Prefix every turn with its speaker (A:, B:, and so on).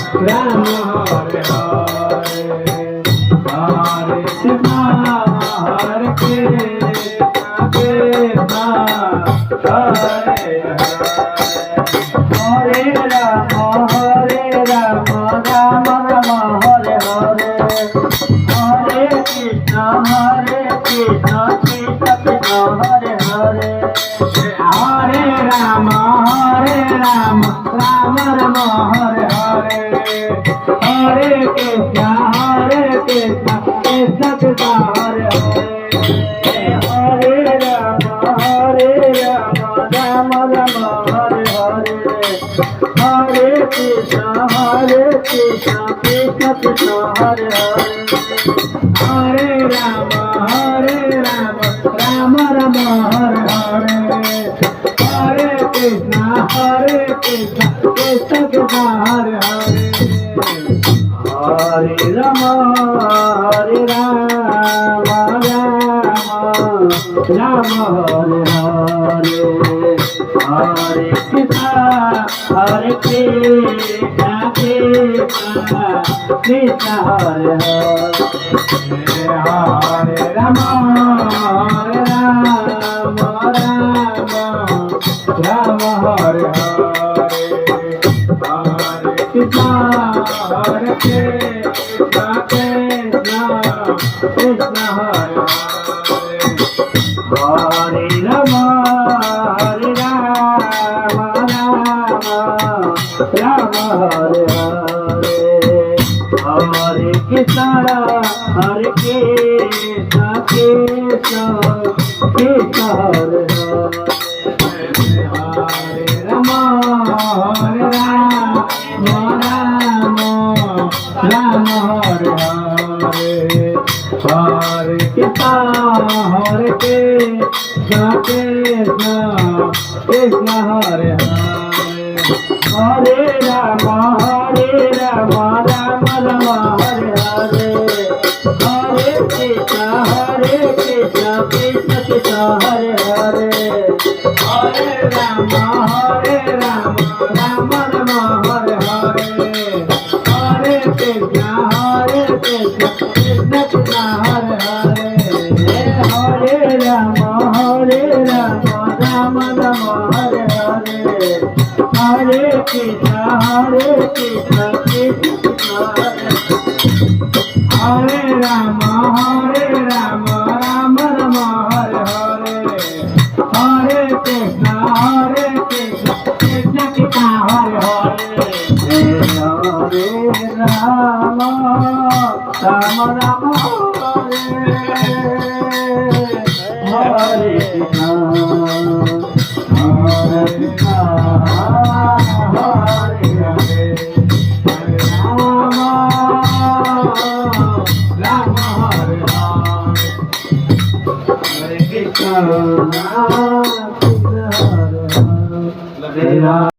A: Ram Hare Hare Hare Krishna Hare Krishna Krishna Hare Hare Ram Ram Ram Hare Hare Hare Krishna Krishna Krishna Hare Hare Hare Ram Ram Ram Hare Hare Hare Krishna Krishna Krishna Hare Hare Hare Ram Ram Ram Hare Hare Hare Krishna Krishna Krishna Hare Hare Hare Ram Ram Ram Hare Hare Hare Krishna Krishna Krishna Hare Hare Hare Ram Ram Ram Hare Hare Hare Krishna Krishna Krishna Hare Hare Ram Ram Ram Hare Hare Hare Krishna Krishna Krishna Hare Hare Ram Ram Hare Hare Hare Krishna Krishna Krishna Hare Hare Ram Ram Hare Hare Hare Krishna Krishna Krishna Hare Hare Hare Ram Ram Ram Hare Hare Hare Krishna Krishna Krishna Hare Hare Hare Ram Ram Ram Hare Hare Hare Krishna Krishna Krishna Hare Hare Hare Ram Ram Hare Hare Hare Krishna Krishna Krishna Hare Ram Ram Ram Hare Hare Hare Krishna Krishna Krishna Hare Hare Hare Ram Ram Hare Krishna Hare